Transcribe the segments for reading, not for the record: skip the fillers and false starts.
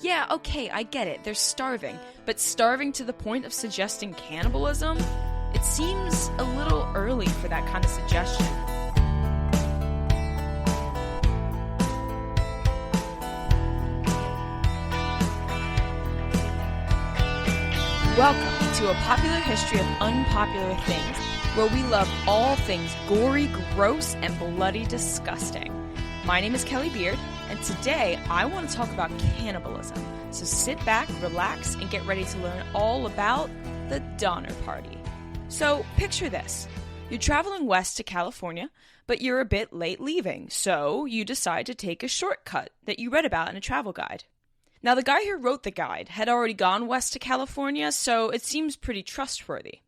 Yeah, okay, I get it, they're starving, but starving to the point of suggesting cannibalism? It seems a little early for that kind of suggestion. Welcome to a popular history of unpopular things, where we love all things gory, gross, and bloody disgusting. My name is Kelly Beard, and today I want to talk about cannibalism. So sit back, relax, and get ready to learn all about the Donner Party. So picture this. You're traveling west to California, but you're a bit late leaving, so you decide to take a shortcut that you read about in a travel guide. Now, the guy who wrote the guide had already gone west to California, so it seems pretty trustworthy.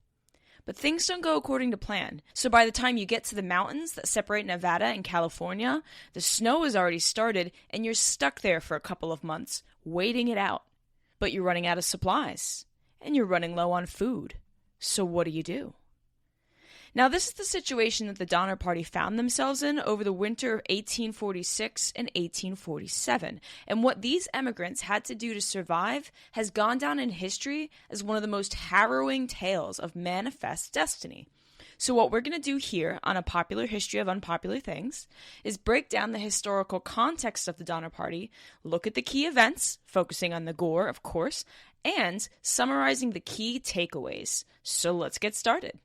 But things don't go according to plan. So by the time you get to the mountains that separate Nevada and California, the snow has already started and you're stuck there for a couple of months, waiting it out. But you're running out of supplies, and you're running low on food. So what do? Now, this is the situation that the Donner Party found themselves in over the winter of 1846 and 1847, and what these emigrants had to do to survive has gone down in history as one of the most harrowing tales of manifest destiny. So what we're going to do here on A Popular History of Unpopular Things is break down the historical context of the Donner Party, look at the key events, focusing on the gore, of course, and summarizing the key takeaways. So let's get started.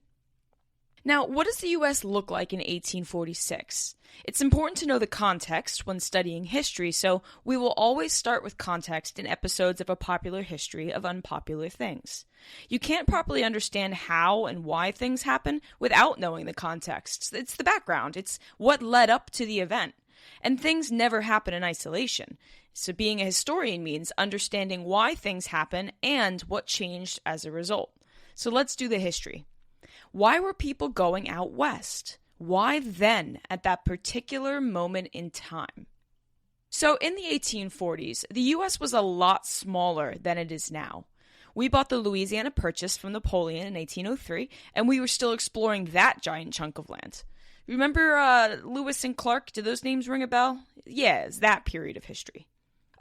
Now, what does the U.S. look like in 1846? It's important to know the context when studying history, so we will always start with context in episodes of A Popular History of Unpopular Things. You can't properly understand how and why things happen without knowing the context. It's the background. It's what led up to the event. And things never happen in isolation. So being a historian means understanding why things happen and what changed as a result. So let's do the history. Why were people going out west? Why then, at that particular moment in time? So in the 1840s, the U.S. was a lot smaller than it is now. We bought the Louisiana Purchase from Napoleon in 1803, and we were still exploring that giant chunk of land. Remember Lewis and Clark? Do those names ring a bell? Yeah, it's that period of history.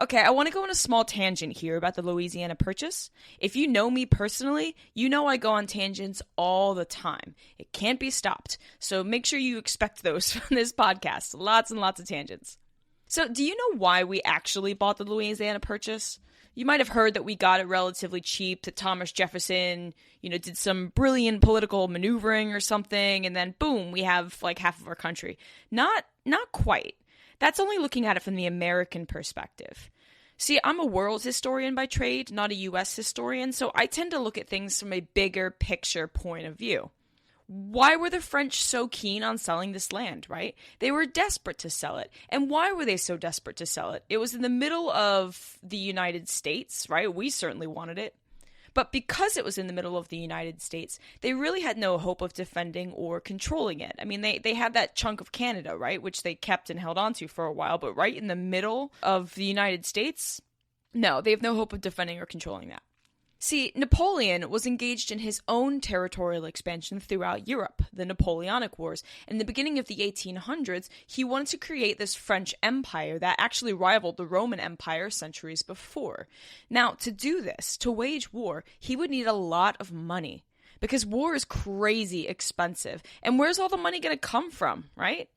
Okay, I want to go on a small tangent here about the Louisiana Purchase. If you know me personally, you know I go on tangents all the time. It can't be stopped, so make sure you expect those from this podcast. Lots and lots of tangents. So, do you know why we actually bought the Louisiana Purchase? You might have heard that we got it relatively cheap, that Thomas Jefferson, did some brilliant political maneuvering or something, and then boom, we have like half of our country. Not quite. That's only looking at it from the American perspective. See, I'm a world historian by trade, not a U.S. historian, so I tend to look at things from a bigger picture point of view. Why were the French so keen on selling this land, right? They were desperate to sell it. And why were they so desperate to sell it? It was in the middle of the United States, right? We certainly wanted it. But because it was in the middle of the United States, they really had no hope of defending or controlling it. I mean, they had that chunk of Canada, right, which they kept and held on to for a while, but right in the middle of the United States, no, they have no hope of defending or controlling that. See, Napoleon was engaged in his own territorial expansion throughout Europe, the Napoleonic Wars. In the beginning of the 1800s, he wanted to create this French empire that actually rivaled the Roman Empire centuries before. Now, to do this, to wage war, he would need a lot of money, because war is crazy expensive. And where's all the money going to come from, right?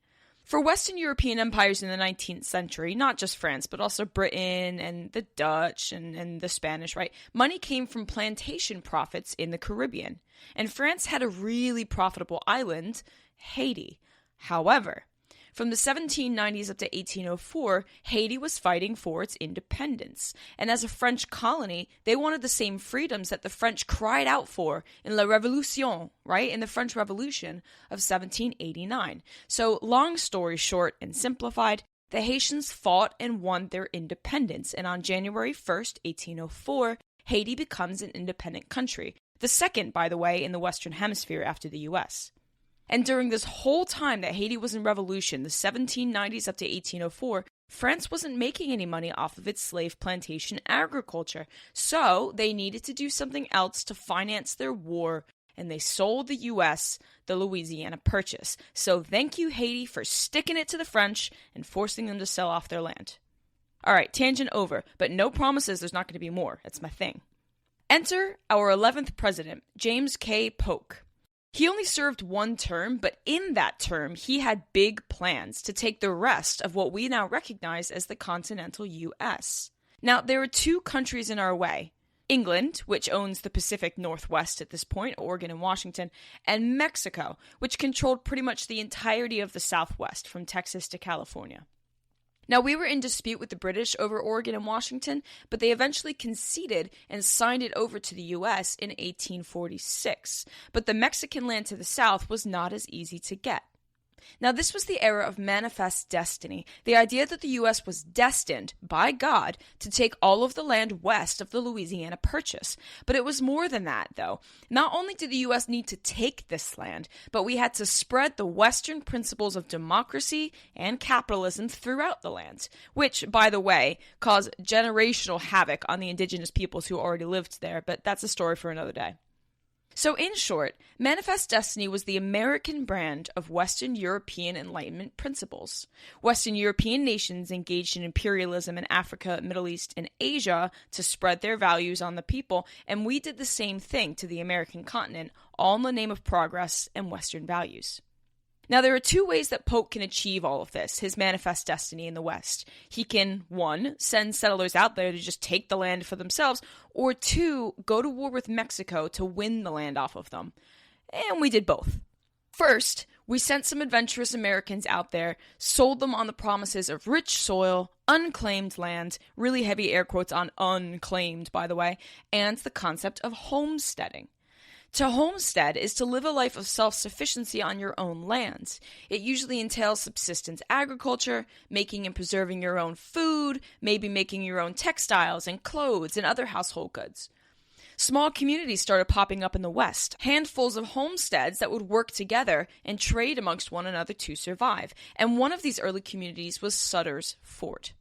For Western European empires in the 19th century, not just France, but also Britain and the Dutch and the Spanish, right? Money came from plantation profits in the Caribbean. And France had a really profitable island, Haiti. However, from the 1790s up to 1804, Haiti was fighting for its independence. And as a French colony, they wanted the same freedoms that the French cried out for in La Révolution, right? In the French Revolution of 1789. So, long story short and simplified, the Haitians fought and won their independence. And on January 1st, 1804, Haiti becomes an independent country. The second, by the way, in the Western Hemisphere after the U.S. And during this whole time that Haiti was in revolution, the 1790s up to 1804, France wasn't making any money off of its slave plantation agriculture. So they needed to do something else to finance their war, and they sold the U.S. the Louisiana Purchase. So thank you, Haiti, for sticking it to the French and forcing them to sell off their land. All right, tangent over, but no promises there's not going to be more. That's my thing. Enter our 11th president, James K. Polk. He only served one term, but in that term, he had big plans to take the rest of what we now recognize as the continental U.S. Now, there are two countries in our way. England, which owns the Pacific Northwest at this point, Oregon and Washington, and Mexico, which controlled pretty much the entirety of the Southwest, from Texas to California. Now, we were in dispute with the British over Oregon and Washington, but they eventually conceded and signed it over to the U.S. in 1846. But the Mexican land to the south was not as easy to get. Now, this was the era of manifest destiny, the idea that the U.S. was destined, by God, to take all of the land west of the Louisiana Purchase. But it was more than that, though. Not only did the U.S. need to take this land, but we had to spread the Western principles of democracy and capitalism throughout the land, which, by the way, caused generational havoc on the indigenous peoples who already lived there, but that's a story for another day. So in short, Manifest Destiny was the American brand of Western European Enlightenment principles. Western European nations engaged in imperialism in Africa, Middle East, and Asia to spread their values on the people, and we did the same thing to the American continent, all in the name of progress and Western values. Now, there are two ways that Polk can achieve all of this, his manifest destiny in the West. He can, 1, send settlers out there to just take the land for themselves, or 2, go to war with Mexico to win the land off of them. And we did both. First, we sent some adventurous Americans out there, sold them on the promises of rich soil, unclaimed land, really heavy air quotes on unclaimed, by the way, and the concept of homesteading. To homestead is to live a life of self-sufficiency on your own lands. It usually entails subsistence agriculture, making and preserving your own food, maybe making your own textiles and clothes and other household goods. Small communities started popping up in the West, handfuls of homesteads that would work together and trade amongst one another to survive. And one of these early communities was Sutter's Fort.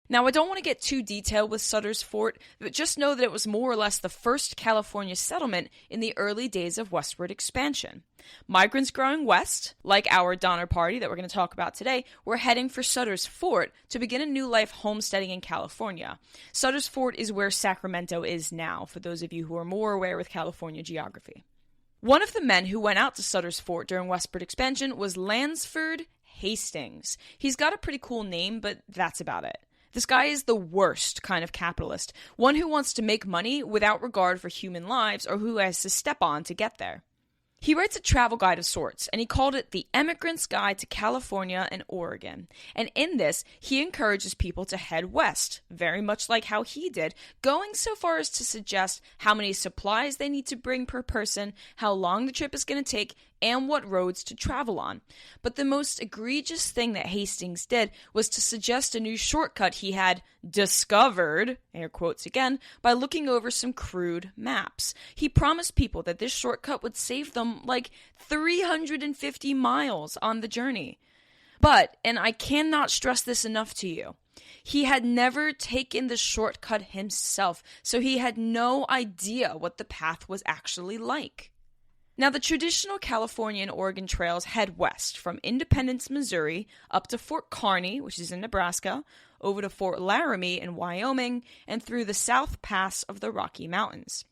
Now, I don't want to get too detailed with Sutter's Fort, but just know that it was more or less the first California settlement in the early days of westward expansion. Migrants growing west, like our Donner Party that we're going to talk about today, were heading for Sutter's Fort to begin a new life homesteading in California. Sutter's Fort is where Sacramento is now, for those of you who are more aware with California geography. One of the men who went out to Sutter's Fort during westward expansion was Lansford Hastings. He's got a pretty cool name, but that's about it. This guy is the worst kind of capitalist, one who wants to make money without regard for human lives or who has to step on to get there. He writes a travel guide of sorts, and he called it The Emigrant's Guide to California and Oregon. And in this, he encourages people to head west, very much like how he did, going so far as to suggest how many supplies they need to bring per person, how long the trip is going to take, and what roads to travel on. But the most egregious thing that Hastings did was to suggest a new shortcut he had discovered, air quotes again, by looking over some crude maps. He promised people that this shortcut would save them like 350 miles on the journey. But, and I cannot stress this enough to you, he had never taken the shortcut himself, so he had no idea what the path was actually like. Now, the traditional California and Oregon trails head west from Independence, Missouri, up to Fort Kearny, which is in Nebraska, over to Fort Laramie in Wyoming, and through the South Pass of the Rocky Mountains.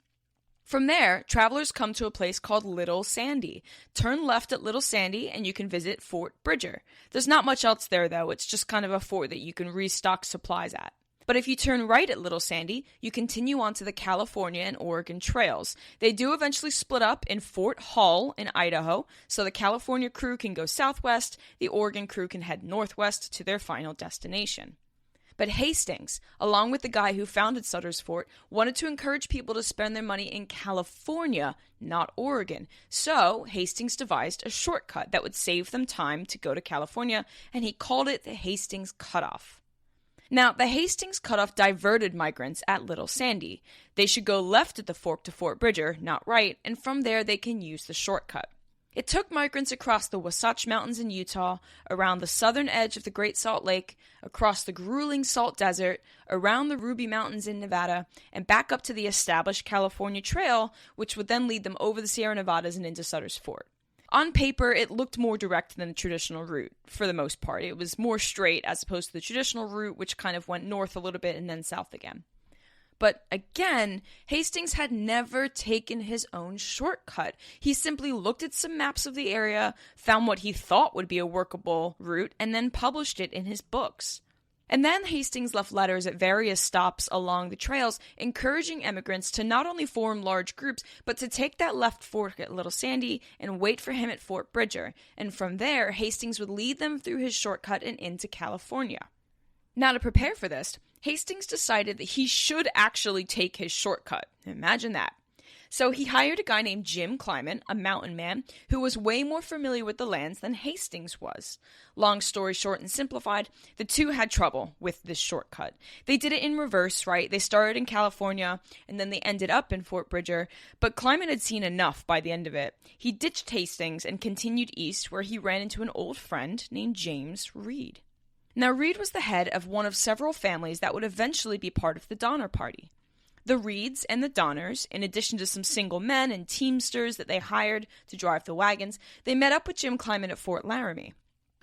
From there, travelers come to a place called Little Sandy. Turn left at Little Sandy and you can visit Fort Bridger. There's not much else there, though. It's just kind of a fort that you can restock supplies at. But if you turn right at Little Sandy, you continue on to the California and Oregon trails. They do eventually split up in Fort Hall in Idaho, so the California crew can go southwest, the Oregon crew can head northwest to their final destination. But Hastings, along with the guy who founded Sutter's Fort, wanted to encourage people to spend their money in California, not Oregon. So Hastings devised a shortcut that would save them time to go to California, and he called it the Hastings Cutoff. Now, the Hastings Cutoff diverted migrants at Little Sandy. They should go left at the fork to Fort Bridger, not right, and from there they can use the shortcut. It took migrants across the Wasatch Mountains in Utah, around the southern edge of the Great Salt Lake, across the grueling Salt Desert, around the Ruby Mountains in Nevada, and back up to the established California Trail, which would then lead them over the Sierra Nevadas and into Sutter's Fort. On paper, it looked more direct than the traditional route, for the most part. It was more straight as opposed to the traditional route, which kind of went north a little bit and then south again. But again, Hastings had never taken his own shortcut. He simply looked at some maps of the area, found what he thought would be a workable route, and then published it in his books. And then Hastings left letters at various stops along the trails, encouraging emigrants to not only form large groups, but to take that left fork at Little Sandy and wait for him at Fort Bridger. And from there, Hastings would lead them through his shortcut and into California. Now, to prepare for this, Hastings decided that he should actually take his shortcut. Imagine that. So he hired a guy named Jim Clyman, a mountain man, who was way more familiar with the lands than Hastings was. Long story short and simplified, the two had trouble with this shortcut. They did it in reverse, right? They started in California, and then they ended up in Fort Bridger, but Clyman had seen enough by the end of it. He ditched Hastings and continued east, where he ran into an old friend named James Reed. Now, Reed was the head of one of several families that would eventually be part of the Donner Party. The Reeds and the Donners, in addition to some single men and teamsters that they hired to drive the wagons, they met up with Jim Clyman at Fort Laramie.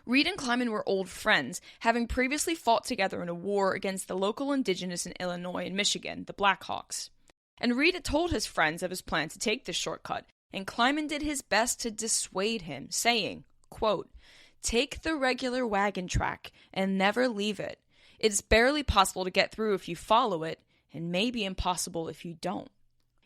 Reed and Clyman were old friends, having previously fought together in a war against the local indigenous in Illinois and Michigan, the Blackhawks. And Reed had told his friends of his plan to take this shortcut, and Clyman did his best to dissuade him, saying, quote, "Take the regular wagon track and never leave it. It's barely possible to get through if you follow it, and maybe impossible if you don't."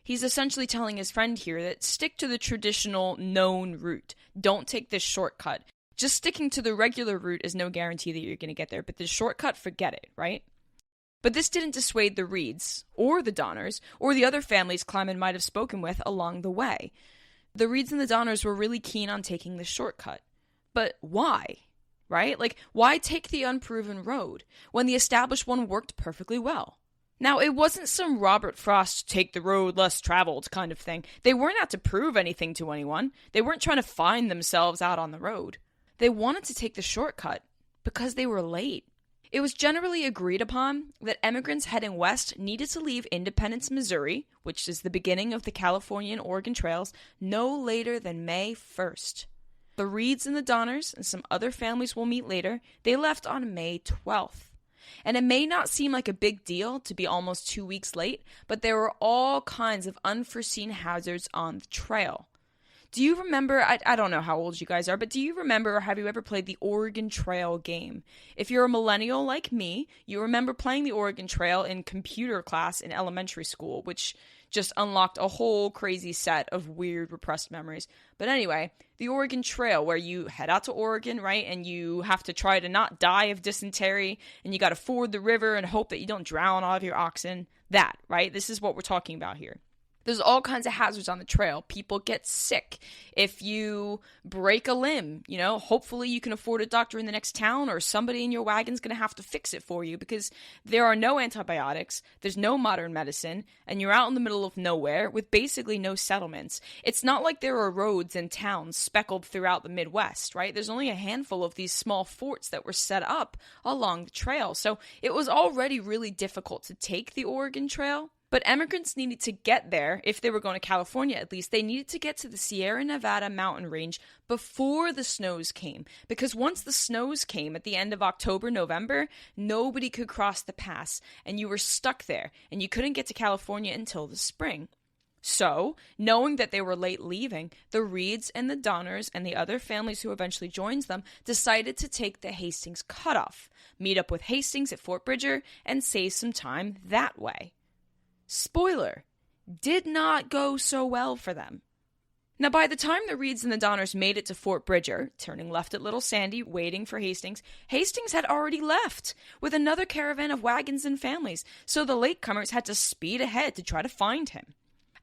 He's essentially telling his friend here that stick to the traditional known route. Don't take this shortcut. Just sticking to the regular route is no guarantee that you're going to get there, but the shortcut, forget it, right? But this didn't dissuade the Reeds, or the Donners, or the other families Clyman might have spoken with along the way. The Reeds and the Donners were really keen on taking the shortcut. But why? Right? Like, why take the unproven road when the established one worked perfectly well? Now, it wasn't some Robert Frost take the road less traveled kind of thing. They weren't out to prove anything to anyone. They weren't trying to find themselves out on the road. They wanted to take the shortcut because they were late. It was generally agreed upon that emigrants heading west needed to leave Independence, Missouri, which is the beginning of the California and Oregon trails, no later than May 1st. The Reeds and the Donners, and some other families we'll meet later, they left on May 12th. And it may not seem like a big deal to be almost 2 weeks late, but there were all kinds of unforeseen hazards on the trail. Do you remember, I don't know how old you guys are, but do you remember or have you ever played the Oregon Trail game? If you're a millennial like me, you remember playing the Oregon Trail in computer class in elementary school, which just unlocked a whole crazy set of weird repressed memories. But anyway, the Oregon Trail, where you head out to Oregon, right, and you have to try to not die of dysentery, and you got to ford the river and hope that you don't drown all of your oxen. That, right? This is what we're talking about here. There's all kinds of hazards on the trail. People get sick. If you break a limb, hopefully you can afford a doctor in the next town, or somebody in your wagon's going to have to fix it for you, because there are no antibiotics, there's no modern medicine, and you're out in the middle of nowhere with basically no settlements. It's not like there are roads and towns speckled throughout the Midwest, right? There's only a handful of these small forts that were set up along the trail. So it was already really difficult to take the Oregon Trail. But emigrants needed to get there, if they were going to California at least, they needed to get to the Sierra Nevada mountain range before the snows came. Because once the snows came at the end of October, November, nobody could cross the pass, and you were stuck there, and you couldn't get to California until the spring. So, knowing that they were late leaving, the Reeds and the Donners and the other families who eventually joined them decided to take the Hastings cutoff, meet up with Hastings at Fort Bridger, and save some time that way. Spoiler, did not go so well for them. Now, by the time the Reeds and the Donners made it to Fort Bridger, turning left at Little Sandy, waiting for Hastings, Hastings had already left with another caravan of wagons and families, so the latecomers had to speed ahead to try to find him.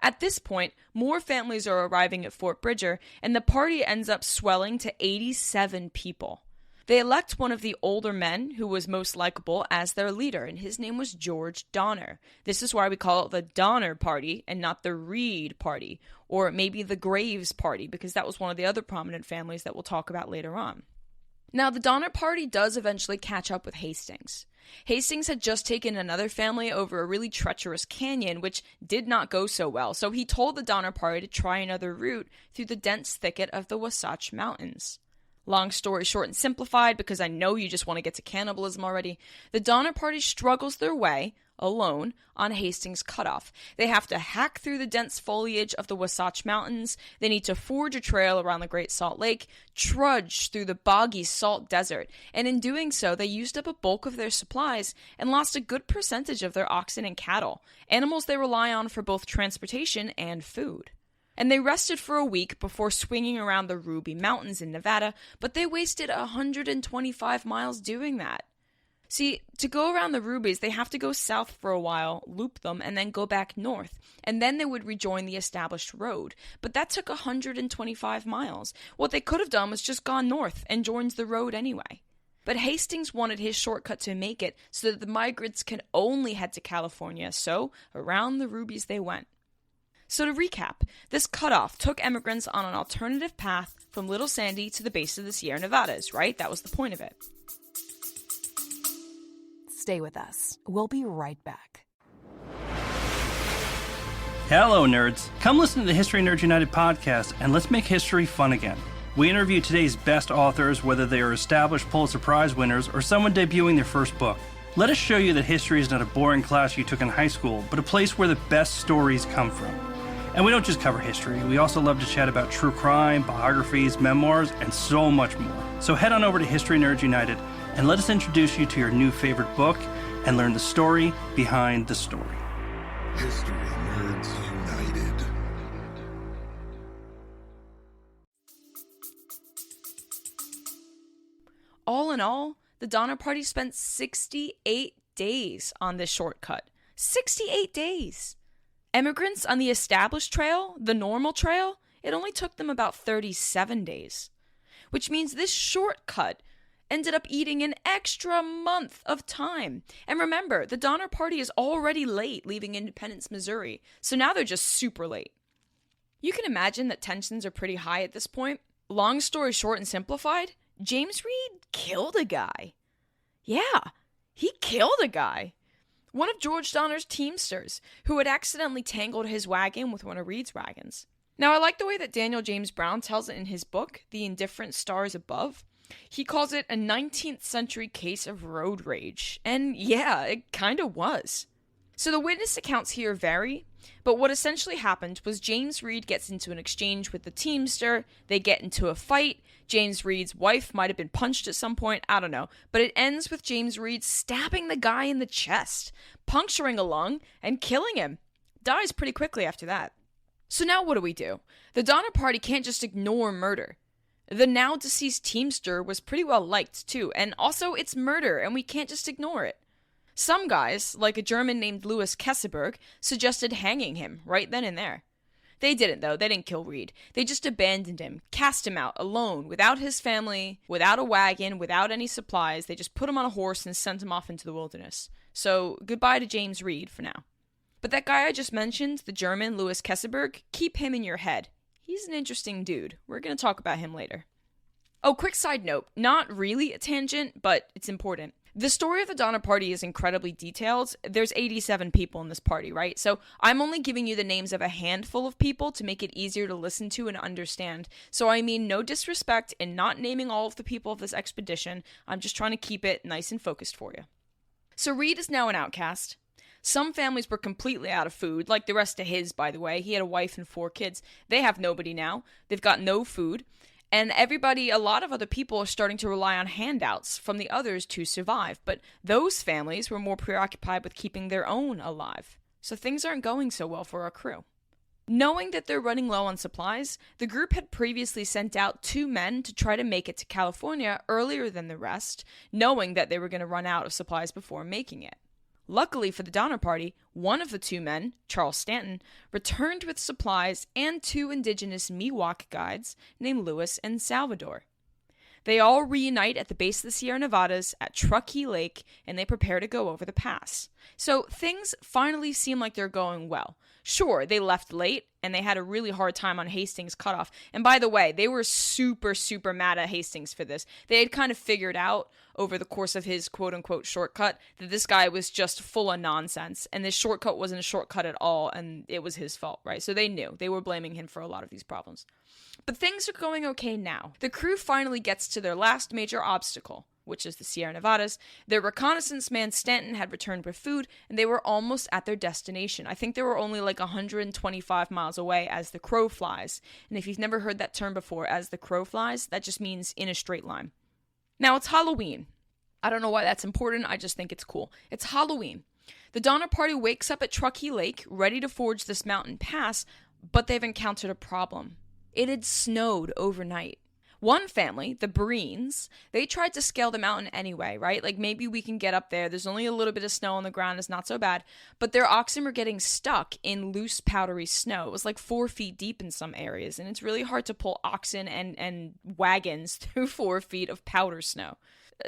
At this point, more families are arriving at Fort Bridger, and the party ends up swelling to 87 people. They elect one of the older men who was most likable as their leader, and his name was George Donner. This is why we call it the Donner Party and not the Reed Party, or maybe the Graves Party, because that was one of the other prominent families that we'll talk about later on. Now, the Donner Party does eventually catch up with Hastings. Hastings had just taken another family over a really treacherous canyon, which did not go so well, so he told the Donner Party to try another route through the dense thicket of the Wasatch Mountains. Long story short and simplified, because I know you just want to get to cannibalism already, the Donner Party struggles their way, alone, on Hastings Cutoff. They have to hack through the dense foliage of the Wasatch Mountains, they need to forge a trail around the Great Salt Lake, trudge through the boggy salt desert, and in doing so, they used up a bulk of their supplies and lost a good percentage of their oxen and cattle, animals they rely on for both transportation and food. And they rested for a week before swinging around the Ruby Mountains in Nevada, but they wasted 125 miles doing that. See, to go around the Rubies, they have to go south for a while, loop them, and then go back north, and then they would rejoin the established road. But that took 125 miles. What they could have done was just gone north and joined the road anyway. But Hastings wanted his shortcut to make it so that the migrants can only head to California, so around the Rubies they went. So to recap, this cutoff took emigrants on an alternative path from Little Sandy to the base of the Sierra Nevadas, right? That was the point of it. Stay with us. We'll be right back. Hello, nerds. Come listen to the History Nerds United podcast, and let's make history fun again. We interview today's best authors, whether they are established Pulitzer Prize winners or someone debuting their first book. Let us show you that history is not a boring class you took in high school, but a place where the best stories come from. And we don't just cover history, we also love to chat about true crime, biographies, memoirs, and so much more. So head on over to History Nerds United and let us introduce you to your new favorite book and learn the story behind the story. History Nerds United. All in all, the Donner Party spent 68 days on this shortcut. 68 days! Emigrants on the established trail, the normal trail, it only took them about 37 days. Which means this shortcut ended up eating an extra month of time. And remember, the Donner Party is already late leaving Independence, Missouri, so now they're just super late. You can imagine that tensions are pretty high at this point. Long story short and simplified, James Reed killed a guy. Yeah, he killed a guy. One of George Donner's teamsters, who had accidentally tangled his wagon with one of Reed's wagons. Now, I like the way that Daniel James Brown tells it in his book, The Indifferent Stars Above. He calls it a 19th century case of road rage. And yeah, it kind of was. So the witness accounts here vary, but what essentially happened was James Reed gets into an exchange with the teamster, they get into a fight, James Reed's wife might have been punched at some point, I don't know, but it ends with James Reed stabbing the guy in the chest, puncturing a lung, and killing him. Dies pretty quickly after that. So now what do? The Donner Party can't just ignore murder. The now deceased teamster was pretty well liked too, and also it's murder and we can't just ignore it. Some guys, like a German named Louis Kesselberg, suggested hanging him right then and there. They didn't though, they didn't kill Reed. They just abandoned him, cast him out alone, without his family, without a wagon, without any supplies. They just put him on a horse and sent him off into the wilderness. So goodbye to James Reed for now. But that guy I just mentioned, the German Louis Kesselberg, keep him in your head. He's an interesting dude. We're going to talk about him later. Oh, quick side note. Not really a tangent, but it's important. The story of the Donner Party is incredibly detailed. There's 87 people in this party, right? So I'm only giving you the names of a handful of people to make it easier to listen to and understand. So I mean no disrespect in not naming all of the people of this expedition. I'm just trying to keep it nice and focused for you. So Reed is now an outcast. Some families were completely out of food, like the rest of his, by the way. He had a wife and 4 kids. They have nobody now. They've got no food. And everybody, a lot of other people are starting to rely on handouts from the others to survive. But those families were more preoccupied with keeping their own alive. So things aren't going so well for our crew. Knowing that they're running low on supplies, the group had previously sent out 2 men to try to make it to California earlier than the rest, knowing that they were going to run out of supplies before making it. Luckily for the Donner Party, one of the 2 men, Charles Stanton, returned with supplies and 2 indigenous Miwok guides named Louis and Salvador. They all reunite at the base of the Sierra Nevadas at Truckee Lake, and they prepare to go over the pass. So things finally seem like they're going well. Sure, they left late, and they had a really hard time on Hastings' cutoff. And by the way, they were super, super mad at Hastings for this. They had kind of figured out over the course of his quote-unquote shortcut that this guy was just full of nonsense, and this shortcut wasn't a shortcut at all, and it was his fault, right? So they knew. They were blaming him for a lot of these problems. But things are going okay now. The crew finally gets to their last major obstacle, which is the Sierra Nevadas. Their reconnaissance man Stanton had returned with food, and they were almost at their destination. I think they were only like 125 miles away as the crow flies. And if you've never heard that term before, as the crow flies, that just means in a straight line. Now, it's Halloween. I don't know why that's important, I just think it's cool. It's Halloween. The Donner Party wakes up at Truckee Lake, ready to forge this mountain pass, but they've encountered a problem. It had snowed overnight. One family, the Breens, they tried to scale the mountain anyway, right? Like, maybe we can get up there. There's only a little bit of snow on the ground. It's not so bad. But their oxen were getting stuck in loose, powdery snow. It was like 4 feet deep in some areas. And it's really hard to pull oxen and wagons through 4 feet of powder snow.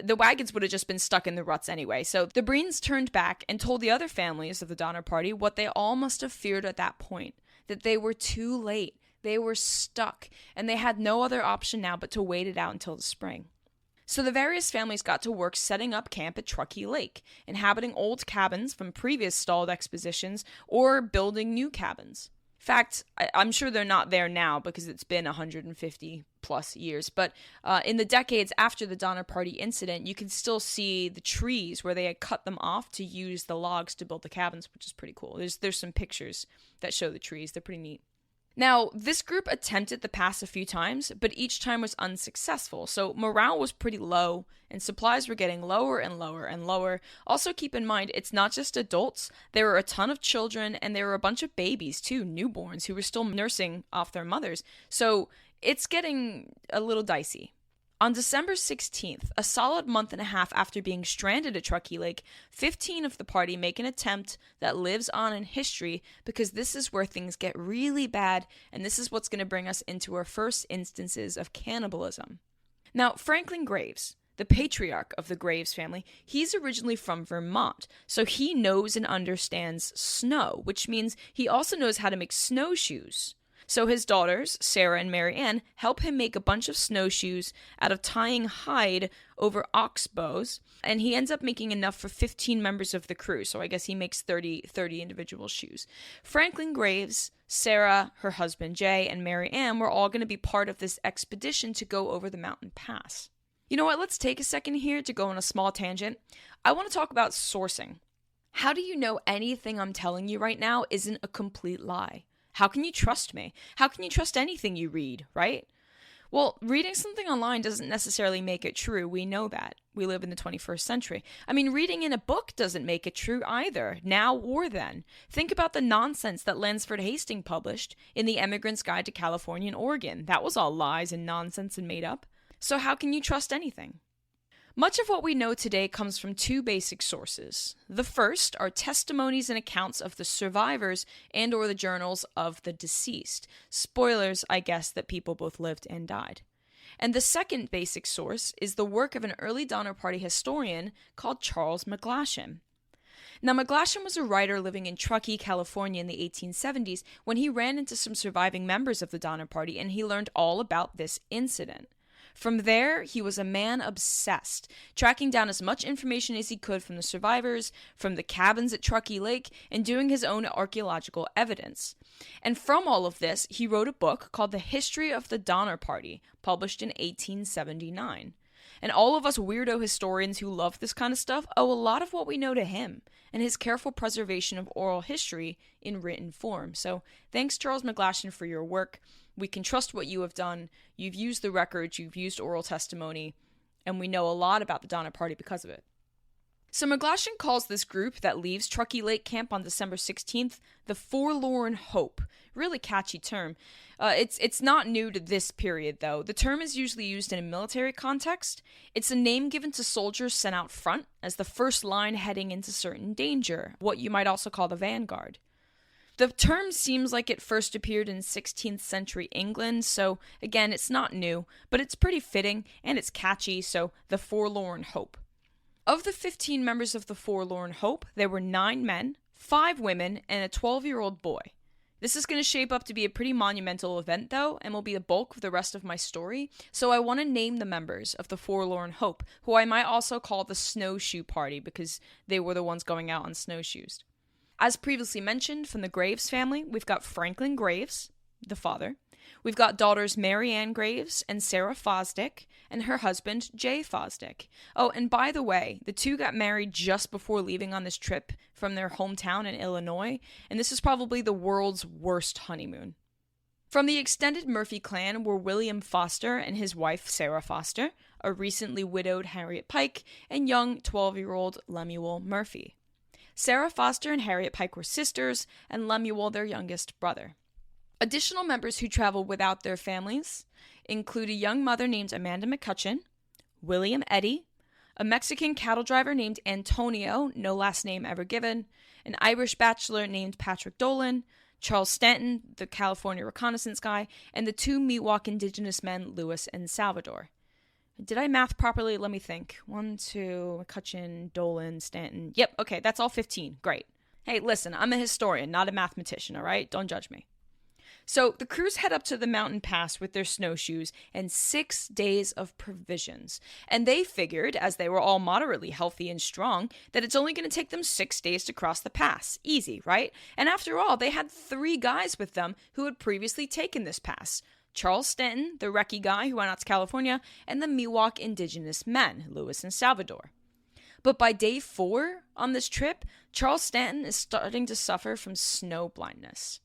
The wagons would have just been stuck in the ruts anyway. So the Breens turned back and told the other families of the Donner Party what they all must have feared at that point, that they were too late. They were stuck, and they had no other option now but to wait it out until the spring. So the various families got to work setting up camp at Truckee Lake, inhabiting old cabins from previous stalled expeditions, or building new cabins. In fact, I'm sure they're not there now because it's been 150 plus years, but in the decades after the Donner Party incident, you can still see the trees where they had cut them off to use the logs to build the cabins, which is pretty cool. There's some pictures that show the trees. They're pretty neat. Now, this group attempted the pass a few times, but each time was unsuccessful, so morale was pretty low, and supplies were getting lower and lower and lower. Also, keep in mind, it's not just adults. There were a ton of children, and there were a bunch of babies, too, newborns, who were still nursing off their mothers. So it's getting a little dicey. On December 16th, a solid month and a half after being stranded at Truckee Lake, 15 of the party make an attempt that lives on in history because this is where things get really bad, and this is what's going to bring us into our first instances of cannibalism. Now, Franklin Graves, the patriarch of the Graves family, he's originally from Vermont, so he knows and understands snow, which means he also knows how to make snowshoes. So his daughters, Sarah and Mary Ann, help him make a bunch of snowshoes out of tying hide over ox bows, and he ends up making enough for 15 members of the crew, so I guess he makes 30 individual shoes. Franklin Graves, Sarah, her husband Jay, and Mary Ann were all going to be part of this expedition to go over the mountain pass. You know what, let's take a second here to go on a small tangent. I want to talk about sourcing. How do you know anything I'm telling you right now isn't a complete lie? How can you trust me? How can you trust anything you read, right? Well, reading something online doesn't necessarily make it true. We know that. We live in the 21st century. I mean, reading in a book doesn't make it true either, now or then. Think about the nonsense that Lansford Hastings published in The Emigrant's Guide to California and Oregon. That was all lies and nonsense and made up. So how can you trust anything? Much of what we know today comes from two basic sources. The first are testimonies and accounts of the survivors and or the journals of the deceased. Spoilers, I guess, that people both lived and died. And the second basic source is the work of an early Donner Party historian called Charles McGlashan. Now, McGlashan was a writer living in Truckee, California in the 1870s when he ran into some surviving members of the Donner Party and he learned all about this incident. From there, he was a man obsessed, tracking down as much information as he could from the survivors, from the cabins at Truckee Lake, and doing his own archaeological evidence. And from all of this, he wrote a book called The History of the Donner Party, published in 1879. And all of us weirdo historians who love this kind of stuff owe a lot of what we know to him and his careful preservation of oral history in written form. So thanks, Charles McGlashan, for your work. We can trust what you have done. You've used the records, you've used oral testimony, and we know a lot about the Donner Party because of it. So McGlashan calls this group that leaves Truckee Lake Camp on December 16th the Forlorn Hope. Really catchy term. It's not new to this period, though. The term is usually used in a military context. It's a name given to soldiers sent out front as the first line heading into certain danger, what you might also call the vanguard. The term seems like it first appeared in 16th century England, so again, it's not new, but it's pretty fitting and it's catchy, so the Forlorn Hope. Of the 15 members of the Forlorn Hope, there were 9 men, 5 women, and a 12-year-old boy. This is going to shape up to be a pretty monumental event, though, and will be the bulk of the rest of my story, so I want to name the members of the Forlorn Hope, who I might also call the Snowshoe Party because they were the ones going out on snowshoes. As previously mentioned, from the Graves family, we've got Franklin Graves, the father. We've got daughters Mary Ann Graves and Sarah Fosdick, and her husband, Jay Fosdick. Oh, and by the way, the two got married just before leaving on this trip from their hometown in Illinois, and this is probably the world's worst honeymoon. From the extended Murphy clan were William Foster and his wife, Sarah Foster, a recently widowed Harriet Pike, and young 12-year-old Lemuel Murphy. Sarah Foster and Harriet Pike were sisters, and Lemuel their youngest brother. Additional members who traveled without their families include a young mother named Amanda McCutcheon, William Eddy, a Mexican cattle driver named Antonio, no last name ever given, an Irish bachelor named Patrick Dolan, Charles Stanton, the California reconnaissance guy, and the two Miwok indigenous men, Lewis and Salvador. Did I math properly? Let me think. 1, 2, McCutcheon, Dolan, Stanton. Yep, okay, that's all 15. Great. Hey, listen, I'm a historian, not a mathematician, all right? Don't judge me. So the crews head up to the mountain pass with their snowshoes and 6 days of provisions. And they figured, as they were all moderately healthy and strong, that it's only going to take them 6 days to cross the pass. Easy, right? And after all, they had 3 guys with them who had previously taken this pass. Charles Stanton, the recce guy who went out to California, and the Miwok indigenous men, Lewis and Salvador. But by day 4 on this trip, Charles Stanton is starting to suffer from snow blindness.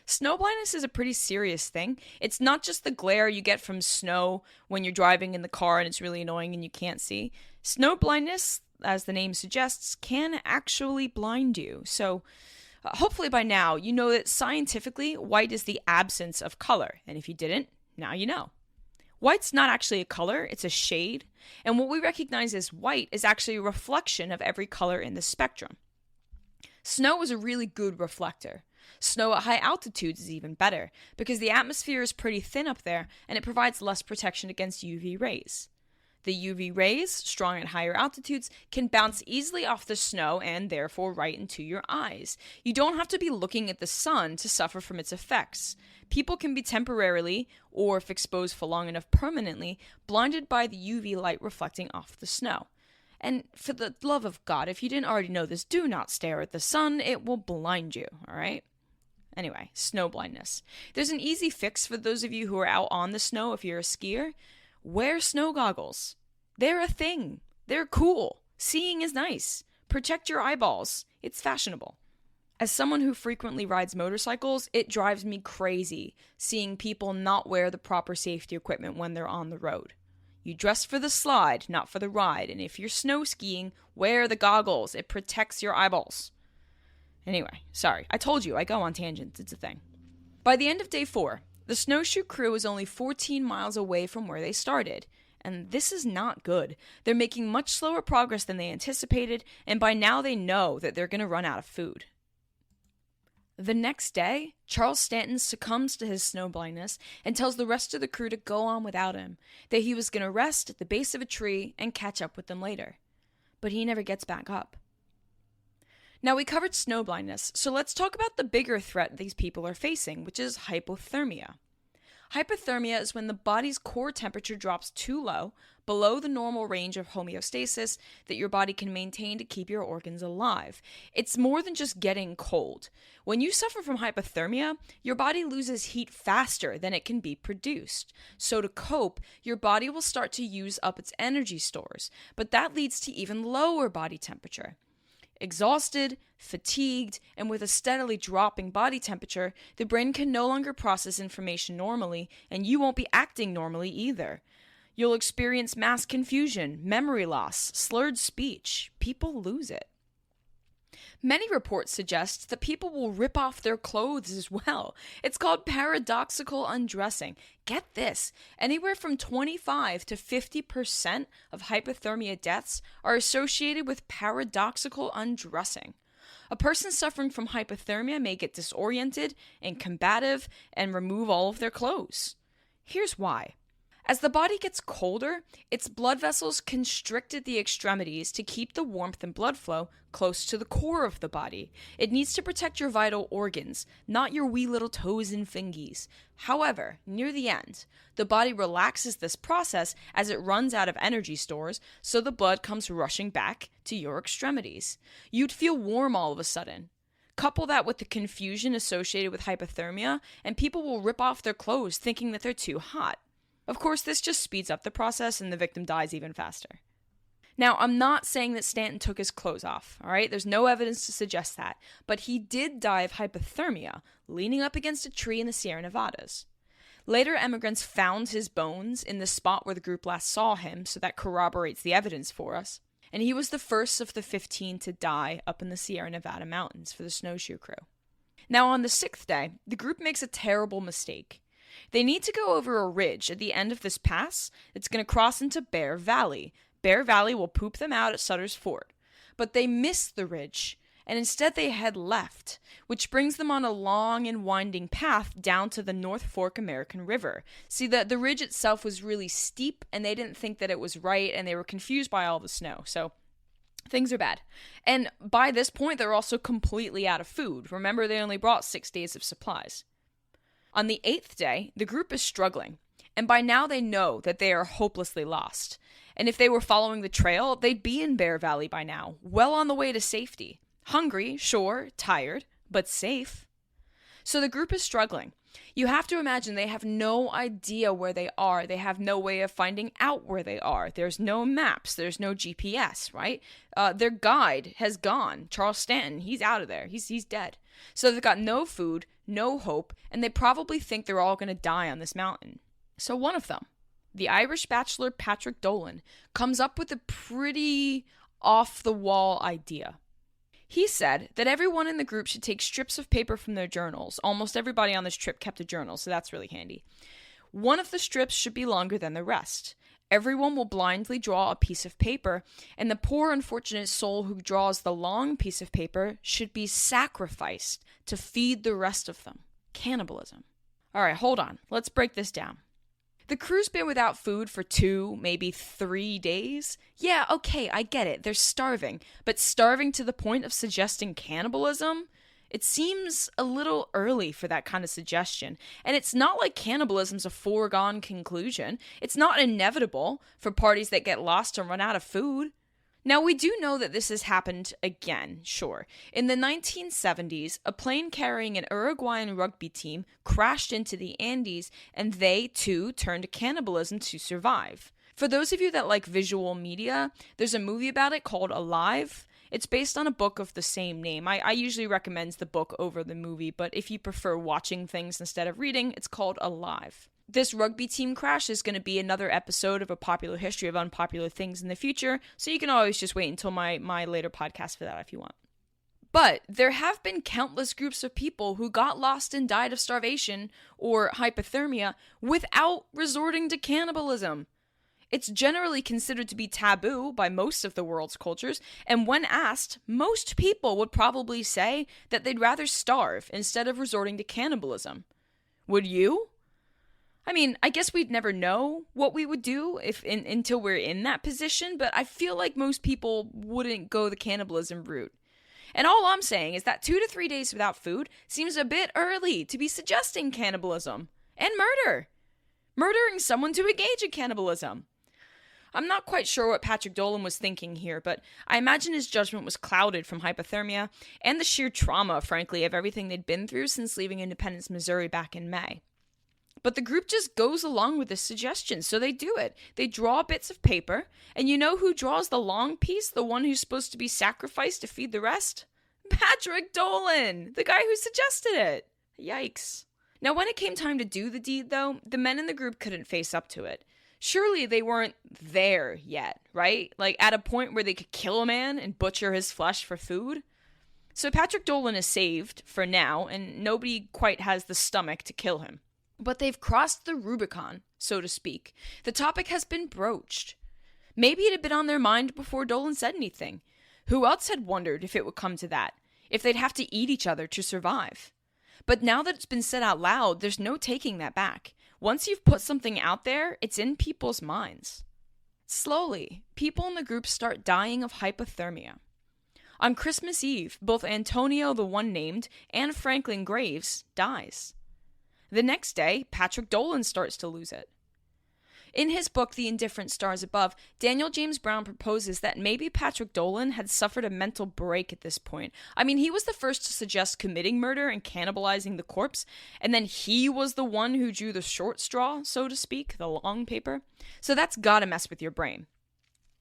Snow blindness is a pretty serious thing. It's not just the glare you get from snow when you're driving in the car and it's really annoying and you can't see. Snow blindness, as the name suggests, can actually blind you. So hopefully by now you know that scientifically white is the absence of color. And if you didn't, now you know. White's not actually a color, it's a shade. And what we recognize as white is actually a reflection of every color in the spectrum. Snow is a really good reflector. Snow at high altitudes is even better because the atmosphere is pretty thin up there and it provides less protection against UV rays. The UV rays, strong at higher altitudes, can bounce easily off the snow and therefore right into your eyes. You don't have to be looking at the sun to suffer from its effects. People can be temporarily, or if exposed for long enough permanently, blinded by the UV light reflecting off the snow. And for the love of God, if you didn't already know this, do not stare at the sun. It will blind you, all right? Anyway, snow blindness. There's an easy fix for those of you who are out on the snow if you're a skier. Wear snow goggles. They're a thing. They're cool. Seeing is nice. Protect your eyeballs. It's fashionable. As someone who frequently rides motorcycles, it drives me crazy seeing people not wear the proper safety equipment when they're on the road. You dress for the slide, not for the ride, and if you're snow skiing, wear the goggles. It protects your eyeballs. Anyway, sorry, I told you, I go on tangents, it's a thing. By the end of day 4, the snowshoe crew was only 14 miles away from where they started, and this is not good. They're making much slower progress than they anticipated, and by now they know that they're going to run out of food. The next day, Charles Stanton succumbs to his snow blindness and tells the rest of the crew to go on without him, that he was going to rest at the base of a tree and catch up with them later. But he never gets back up. Now, we covered snow blindness, so let's talk about the bigger threat these people are facing, which is hypothermia. Hypothermia is when the body's core temperature drops too low, below the normal range of homeostasis that your body can maintain to keep your organs alive. It's more than just getting cold. When you suffer from hypothermia, your body loses heat faster than it can be produced. So to cope, your body will start to use up its energy stores, but that leads to even lower body temperature. Exhausted, fatigued, and with a steadily dropping body temperature, the brain can no longer process information normally, and you won't be acting normally either. You'll experience mass confusion, memory loss, slurred speech. People lose it. Many reports suggest that people will rip off their clothes as well. It's called paradoxical undressing. Get this, anywhere from 25 to 50% of hypothermia deaths are associated with paradoxical undressing. A person suffering from hypothermia may get disoriented and combative and remove all of their clothes. Here's why. As the body gets colder, its blood vessels constrict at the extremities to keep the warmth and blood flow close to the core of the body. It needs to protect your vital organs, not your wee little toes and fingies. However, near the end, the body relaxes this process as it runs out of energy stores, so the blood comes rushing back to your extremities. You'd feel warm all of a sudden. Couple that with the confusion associated with hypothermia, and people will rip off their clothes thinking that they're too hot. Of course, this just speeds up the process and the victim dies even faster. Now, I'm not saying that Stanton took his clothes off, all right? There's no evidence to suggest that. But he did die of hypothermia, leaning up against a tree in the Sierra Nevadas. Later, emigrants found his bones in the spot where the group last saw him, so that corroborates the evidence for us. And he was the first of the 15 to die up in the Sierra Nevada mountains for the snowshoe crew. Now, on the 6th day, the group makes a terrible mistake. They need to go over a ridge at the end of this pass that's going to cross into Bear Valley. Bear Valley will poop them out at Sutter's Fort. But they miss the ridge, and instead they head left, which brings them on a long and winding path down to the North Fork American River. See, the ridge itself was really steep, and they didn't think that it was right, and they were confused by all the snow, so things are bad. And by this point, they're also completely out of food. Remember, they only brought 6 days of supplies. On the 8th day, the group is struggling, and by now they know that they are hopelessly lost. And if they were following the trail, they'd be in Bear Valley by now, well on the way to safety. Hungry, sure, tired, but safe. So the group is struggling. You have to imagine they have no idea where they are. They have no way of finding out where they are. There's no maps. There's no GPS, right? Their guide has gone. Charles Stanton, he's out of there. He's dead. So they've got no food, no hope, and they probably think they're all going to die on this mountain. So one of them, the Irish bachelor Patrick Dolan, comes up with a pretty off-the-wall idea. He said that everyone in the group should take strips of paper from their journals. Almost everybody on this trip kept a journal, so that's really handy. One of the strips should be longer than the rest. Everyone will blindly draw a piece of paper, and the poor unfortunate soul who draws the long piece of paper should be sacrificed to feed the rest of them. Cannibalism. All right, hold on. Let's break this down. The crew's been without food for 2, maybe 3 days. Yeah, okay, I get it. They're starving. But starving to the point of suggesting cannibalism? It seems a little early for that kind of suggestion. And it's not like cannibalism's a foregone conclusion. It's not inevitable for parties that get lost and run out of food. Now, we do know that this has happened again, sure. In the 1970s, a plane carrying an Uruguayan rugby team crashed into the Andes, and they, too, turned to cannibalism to survive. For those of you that like visual media, there's a movie about it called Alive. It's based on a book of the same name. I usually recommend the book over the movie, but if you prefer watching things instead of reading, it's called Alive. This rugby team crash is going to be another episode of A Popular History of Unpopular Things in the future, so you can always just wait until my later podcast for that if you want. But there have been countless groups of people who got lost and died of starvation or hypothermia without resorting to cannibalism. It's generally considered to be taboo by most of the world's cultures, and when asked, most people would probably say that they'd rather starve instead of resorting to cannibalism. Would you? I mean, I guess we'd never know what we would do until we're in that position, but I feel like most people wouldn't go the cannibalism route. And all I'm saying is that 2 to 3 days without food seems a bit early to be suggesting cannibalism. And murder. Murdering someone to engage in cannibalism. I'm not quite sure what Patrick Dolan was thinking here, but I imagine his judgment was clouded from hypothermia and the sheer trauma, frankly, of everything they'd been through since leaving Independence, Missouri back in May. But the group just goes along with this suggestion, so they do it. They draw bits of paper, and you know who draws the long piece, the one who's supposed to be sacrificed to feed the rest? Patrick Dolan, the guy who suggested it. Yikes. Now, when it came time to do the deed, though, the men in the group couldn't face up to it. Surely they weren't there yet, right? Like, at a point where they could kill a man and butcher his flesh for food? So Patrick Dolan is saved, for now, and nobody quite has the stomach to kill him. But they've crossed the Rubicon, so to speak. The topic has been broached. Maybe it had been on their mind before Dolan said anything. Who else had wondered if it would come to that? If they'd have to eat each other to survive? But now that it's been said out loud, there's no taking that back. Once you've put something out there, it's in people's minds. Slowly, people in the group start dying of hypothermia. On Christmas Eve, both Antonio, the one named, and Franklin Graves dies. The next day, Patrick Dolan starts to lose it. In his book, The Indifferent Stars Above, Daniel James Brown proposes that maybe Patrick Dolan had suffered a mental break at this point. I mean, he was the first to suggest committing murder and cannibalizing the corpse, and then he was the one who drew the short straw, so to speak, the long paper. So that's gotta mess with your brain.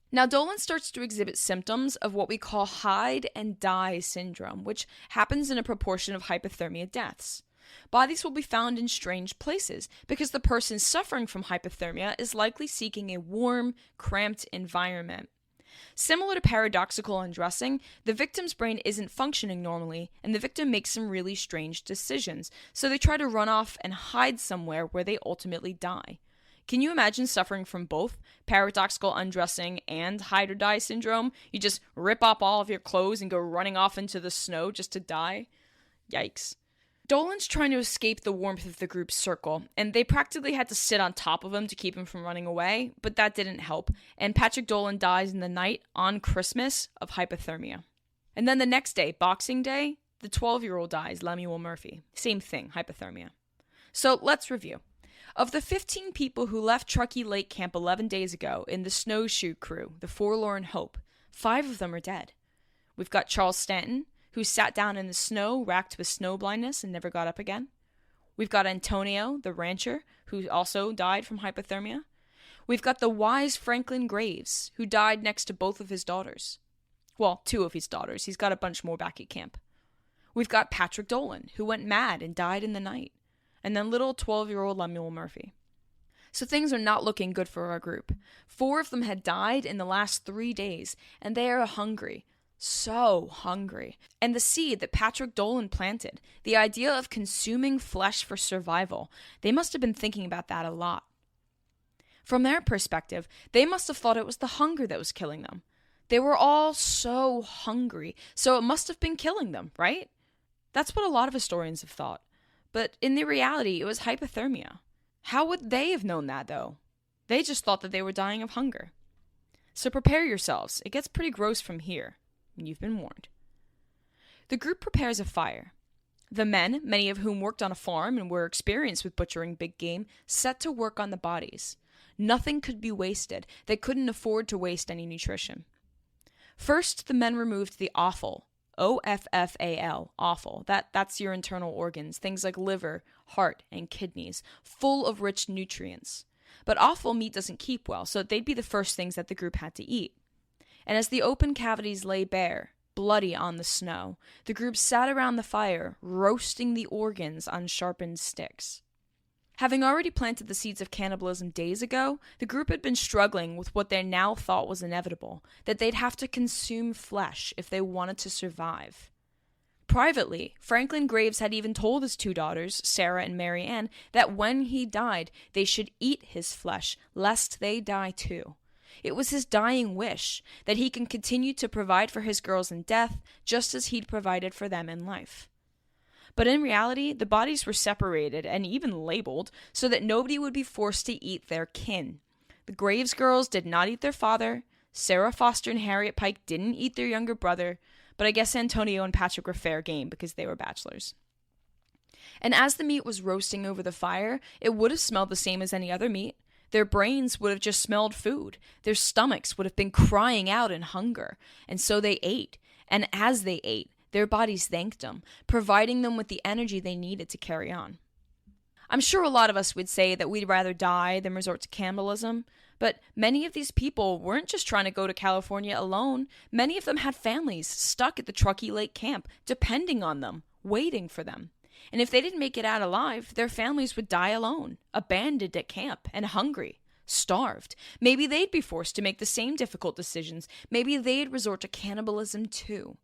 Now, Dolan starts to exhibit symptoms of what we call hide and die syndrome, which happens in a proportion of hypothermia deaths. Bodies will be found in strange places because the person suffering from hypothermia is likely seeking a warm, cramped environment. Similar to paradoxical undressing, the victim's brain isn't functioning normally, and the victim makes some really strange decisions, so they try to run off and hide somewhere where they ultimately die. Can you imagine suffering from both paradoxical undressing and hide or die syndrome? You just rip up all of your clothes and go running off into the snow just to die? Yikes. Dolan's trying to escape the warmth of the group's circle, and they practically had to sit on top of him to keep him from running away, but that didn't help, and Patrick Dolan dies in the night on Christmas of hypothermia. And then the next day, Boxing Day, the 12-year-old dies, Lemuel Murphy. Same thing, hypothermia. So let's review. Of the 15 people who left Truckee Lake Camp 11 days ago in the snowshoe crew, the Forlorn Hope, 5 of them are dead. We've got Charles Stanton, who sat down in the snow, racked with snow blindness, and never got up again. We've got Antonio, the rancher, who also died from hypothermia. We've got the wise Franklin Graves, who died next to both of his daughters. Well, 2 of his daughters. He's got a bunch more back at camp. We've got Patrick Dolan, who went mad and died in the night. And then little 12-year-old Lemuel Murphy. So things are not looking good for our group. 4 of them had died in the last 3 days, and they are hungry. So hungry. And the seed that Patrick Dolan planted, the idea of consuming flesh for survival, they must have been thinking about that a lot. From their perspective, they must have thought it was the hunger that was killing them. They were all so hungry, so it must have been killing them, right? That's what a lot of historians have thought. But in the reality, it was hypothermia. How would they have known that, though? They just thought that they were dying of hunger. So prepare yourselves. It gets pretty gross from here. You've been warned. The group prepares a fire. The men, many of whom worked on a farm and were experienced with butchering big game, set to work on the bodies. Nothing could be wasted. They couldn't afford to waste any nutrition. First, the men removed the offal. O-F-F-A-L, offal. That's your internal organs, things like liver, heart, and kidneys, full of rich nutrients. But offal meat doesn't keep well, so they'd be the first things that the group had to eat. And as the open cavities lay bare, bloody on the snow, the group sat around the fire, roasting the organs on sharpened sticks. Having already planted the seeds of cannibalism days ago, the group had been struggling with what they now thought was inevitable, that they'd have to consume flesh if they wanted to survive. Privately, Franklin Graves had even told his 2 daughters, Sarah and Mary Ann, that when he died, they should eat his flesh, lest they die too. It was his dying wish that he can continue to provide for his girls in death, just as he'd provided for them in life. But in reality, the bodies were separated and even labeled so that nobody would be forced to eat their kin. The Graves girls did not eat their father, Sarah Foster and Harriet Pike didn't eat their younger brother, but I guess Antonio and Patrick were fair game because they were bachelors. And as the meat was roasting over the fire, it would have smelled the same as any other meat. Their brains would have just smelled food. Their stomachs would have been crying out in hunger. And so they ate. And as they ate, their bodies thanked them, providing them with the energy they needed to carry on. I'm sure a lot of us would say that we'd rather die than resort to cannibalism, but many of these people weren't just trying to go to California alone. Many of them had families stuck at the Truckee Lake camp, depending on them, waiting for them. And if they didn't make it out alive, their families would die alone, abandoned at camp, and hungry, starved. Maybe they'd be forced to make the same difficult decisions. Maybe they'd resort to cannibalism too.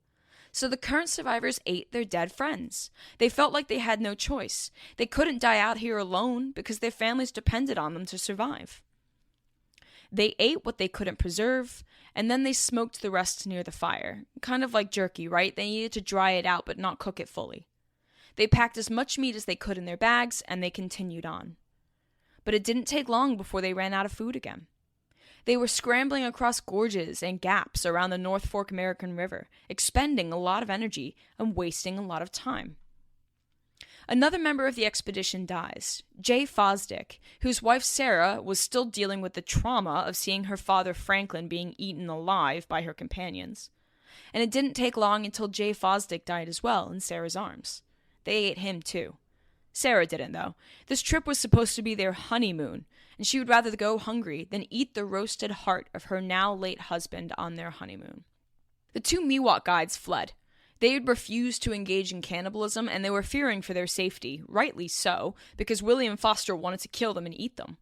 So the current survivors ate their dead friends. They felt like they had no choice. They couldn't die out here alone because their families depended on them to survive. They ate what they couldn't preserve, and then they smoked the rest near the fire. Kind of like jerky, right? They needed to dry it out but not cook it fully. They packed as much meat as they could in their bags, and they continued on. but it didn't take long before they ran out of food again. They were scrambling across gorges and gaps around the North Fork American River, expending a lot of energy and wasting a lot of time. Another member of the expedition dies, Jay Fosdick, whose wife Sarah was still dealing with the trauma of seeing her father Franklin being eaten alive by her companions. And it didn't take long until Jay Fosdick died as well in Sarah's arms. They ate him too. Sarah didn't, though. This trip was supposed to be their honeymoon, and she would rather go hungry than eat the roasted heart of her now late husband on their honeymoon. The two Miwok guides fled. They had refused to engage in cannibalism, and they were fearing for their safety, rightly so, because William Foster wanted to kill them and eat them.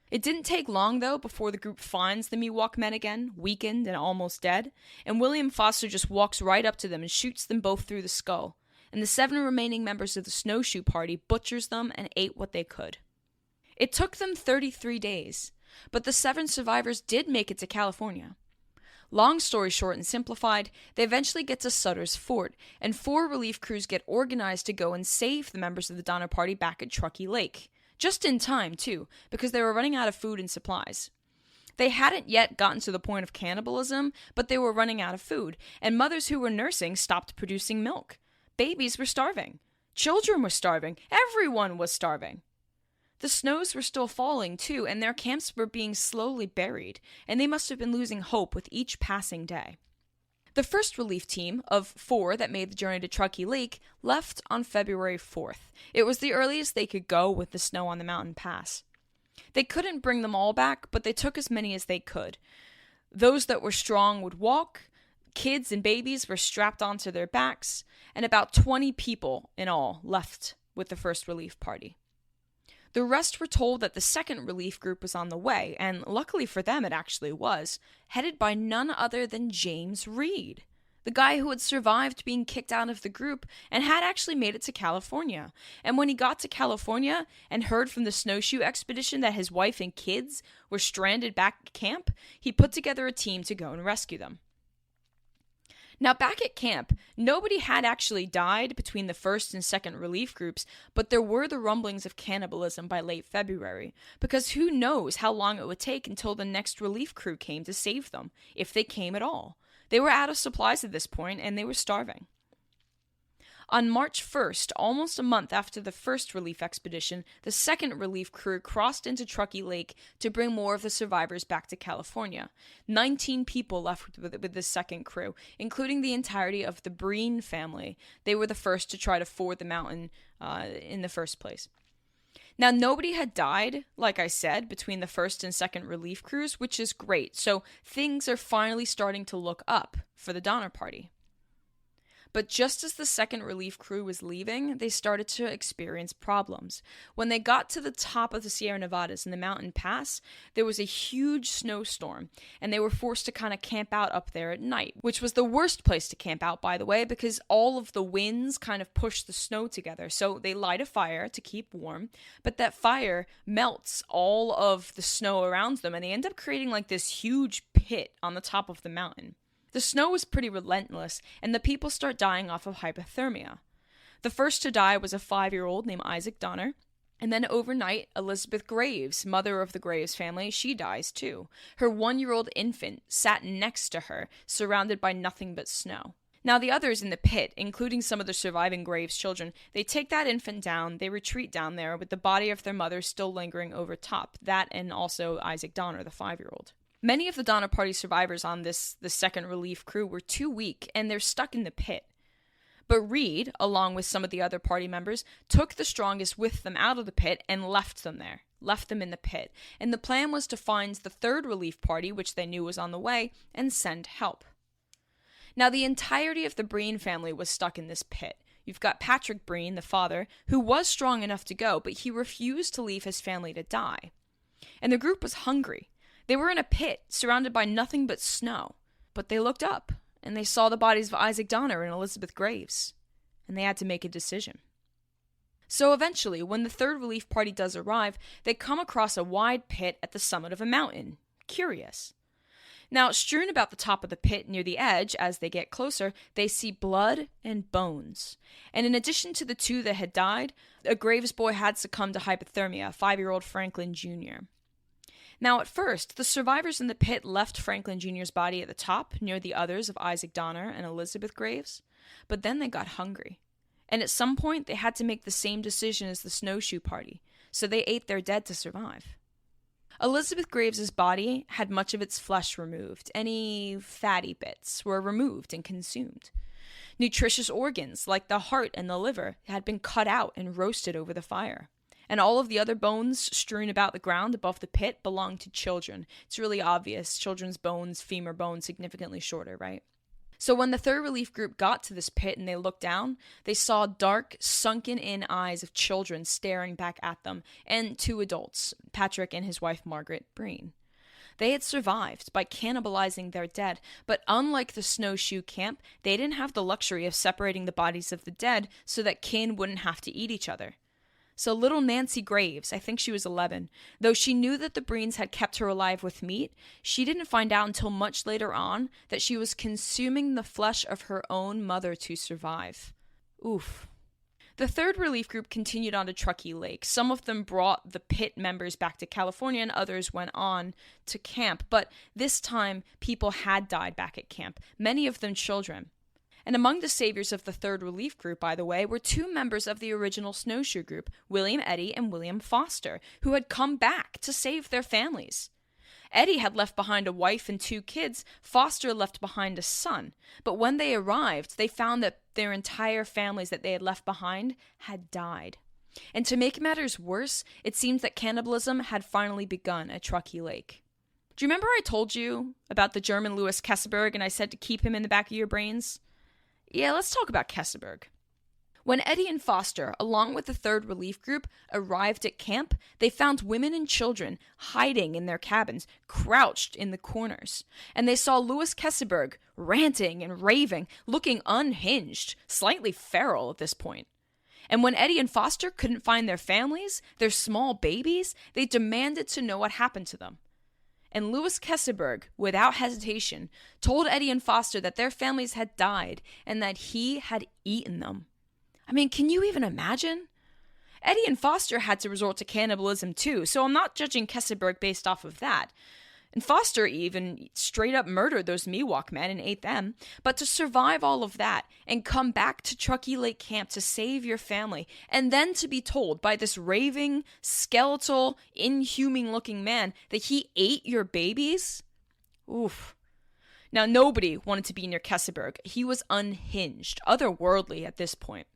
It didn't take long, though, before the group finds the Miwok men again, weakened and almost dead, and William Foster just walks right up to them and shoots them both through the skull, and the 7 remaining members of the snowshoe party butchers them and ate what they could. It took them 33 days, but the 7 survivors did make it to California. Long story short and simplified, they eventually get to Sutter's Fort, and 4 relief crews get organized to go and save the members of the Donner Party back at Truckee Lake. Just in time, too, because they were running out of food and supplies. They hadn't yet gotten to the point of cannibalism, but they were running out of food, and mothers who were nursing stopped producing milk. Babies were starving. Children were starving. Everyone was starving. The snows were still falling, too, and their camps were being slowly buried, and they must have been losing hope with each passing day. The first relief team of 4 that made the journey to Truckee Lake left on February 4th. It was the earliest they could go with the snow on the mountain pass. They couldn't bring them all back, but they took as many as they could. Those that were strong would walk, kids and babies were strapped onto their backs, and about 20 people in all left with the first relief party. The rest were told that the second relief group was on the way, and luckily for them it actually was, headed by none other than James Reed, the guy who had survived being kicked out of the group and had actually made it to California. And when he got to California and heard from the snowshoe expedition that his wife and kids were stranded back at camp, he put together a team to go and rescue them. Now, back at camp, nobody had actually died between the first and second relief groups, but there were the rumblings of cannibalism by late February, because who knows how long it would take until the next relief crew came to save them, if they came at all. They were out of supplies at this point, and they were starving. On March 1st, almost a month after the first relief expedition, the second relief crew crossed into Truckee Lake to bring more of the survivors back to California. 19 people left with the second crew, including the entirety of the Breen family. They were the first to try to ford the mountain in the first place. Now, nobody had died, like I said, between the first and second relief crews, which is great. So things are finally starting to look up for the Donner Party. But just as the second relief crew was leaving, they started to experience problems. When they got to the top of the Sierra Nevadas in the mountain pass, there was a huge snowstorm, and they were forced to kind of camp out up there at night, which was the worst place to camp out, by the way, because all of the winds kind of push the snow together. So they light a fire to keep warm, but that fire melts all of the snow around them, and they end up creating like this huge pit on the top of the mountain. The snow was pretty relentless, and the people start dying off of hypothermia. The first to die was a 5-year-old named Isaac Donner, and then overnight, Elizabeth Graves, mother of the Graves family, she dies too. Her 1-year-old infant sat next to her, surrounded by nothing but snow. Now the others in the pit, including some of the surviving Graves children, they take that infant down, they retreat down there with the body of their mother still lingering over top, that and also Isaac Donner, the 5-year-old. Many of the Donner Party survivors on the second relief crew were too weak, and they're stuck in the pit. But Reed, along with some of the other party members, took the strongest with them out of the pit and left them there, left them in the pit. And the plan was to find the third relief party, which they knew was on the way, and send help. Now, the entirety of the Breen family was stuck in this pit. You've got Patrick Breen, the father, who was strong enough to go, but he refused to leave his family to die. And the group was hungry. They were in a pit, surrounded by nothing but snow. But they looked up, and they saw the bodies of Isaac Donner and Elizabeth Graves. And they had to make a decision. So eventually, when the third relief party does arrive, they come across a wide pit at the summit of a mountain. Curious. Now, strewn about the top of the pit near the edge, as they get closer, they see blood and bones. And in addition to the 2 that had died, a Graves boy had succumbed to hypothermia, 5-year-old Franklin Jr. Now, at first, the survivors in the pit left Franklin Jr.'s body at the top, near the others of Isaac Donner and Elizabeth Graves. But then they got hungry. And at some point, they had to make the same decision as the snowshoe party, so they ate their dead to survive. Elizabeth Graves's body had much of its flesh removed. Any fatty bits were removed and consumed. Nutritious organs, like the heart and the liver, had been cut out and roasted over the fire. And all of the other bones strewn about the ground above the pit belonged to children. It's really obvious. Children's bones, femur bones, significantly shorter, right? So when the third relief group got to this pit and they looked down, they saw dark, sunken-in eyes of children staring back at them, and 2 adults, Patrick and his wife Margaret Breen. They had survived by cannibalizing their dead, but unlike the snowshoe camp, they didn't have the luxury of separating the bodies of the dead so that kin wouldn't have to eat each other. So little Nancy Graves, I think she was 11, though she knew that the Breens had kept her alive with meat, she didn't find out until much later on that she was consuming the flesh of her own mother to survive. Oof. The third relief group continued on to Truckee Lake. Some of them brought the pit members back to California and others went on to camp, but this time people had died back at camp, many of them children. And among the saviors of the third relief group, by the way, were 2 members of the original snowshoe group, William Eddy and William Foster, who had come back to save their families. Eddy had left behind a wife and 2 kids. Foster left behind a son. But when they arrived, they found that their entire families that they had left behind had died. And to make matters worse, it seems that cannibalism had finally begun at Truckee Lake. Do you remember I told you about the German Louis Kesselberg and I said to keep him in the back of your brains? Yeah, let's talk about Kesselberg. When Eddy and Foster, along with the third relief group, arrived at camp, they found women and children hiding in their cabins, crouched in the corners. And they saw Louis Kesselberg ranting and raving, looking unhinged, slightly feral at this point. And when Eddy and Foster couldn't find their families, their small babies, they demanded to know what happened to them. And Louis Kesselberg, without hesitation, told Eddy and Foster that their families had died and that he had eaten them. I mean, can you even imagine? Eddy and Foster had to resort to cannibalism too, so I'm not judging Kesselberg based off of that. And Foster even straight up murdered those Miwok men and ate them. But to survive all of that and come back to Truckee Lake Camp to save your family, and then to be told by this raving, skeletal, inhuman-looking man that he ate your babies? Oof. Now, nobody wanted to be near Kesselberg. He was unhinged, otherworldly at this point.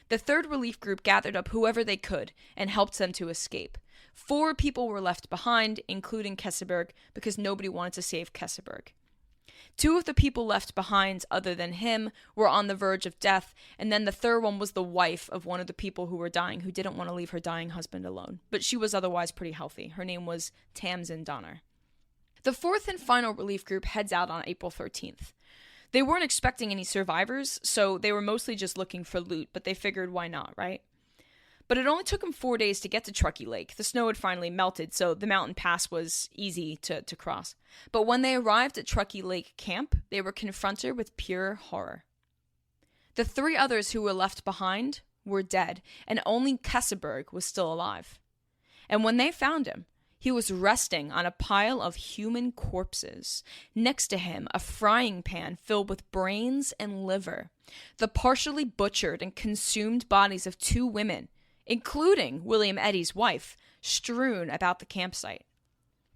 The third relief group gathered up whoever they could and helped them to escape. 4 people were left behind, including Kesselberg, because nobody wanted to save Kesselberg. 2 of the people left behind, other than him, were on the verge of death, and then the third one was the wife of one of the people who were dying, who didn't want to leave her dying husband alone. But she was otherwise pretty healthy. Her name was Tamsin Donner. The fourth and final relief group heads out on April 13th. They weren't expecting any survivors, so they were mostly just looking for loot, but they figured why not, right? But it only took them 4 days to get to Truckee Lake. The snow had finally melted, so the mountain pass was easy to cross. But when they arrived at Truckee Lake Camp, they were confronted with pure horror. The 3 others who were left behind were dead, and only Kesselberg was still alive. And when they found him, he was resting on a pile of human corpses. Next to him, a frying pan filled with brains and liver. The partially butchered and consumed bodies of 2 women, including William Eddy's wife, strewn about the campsite.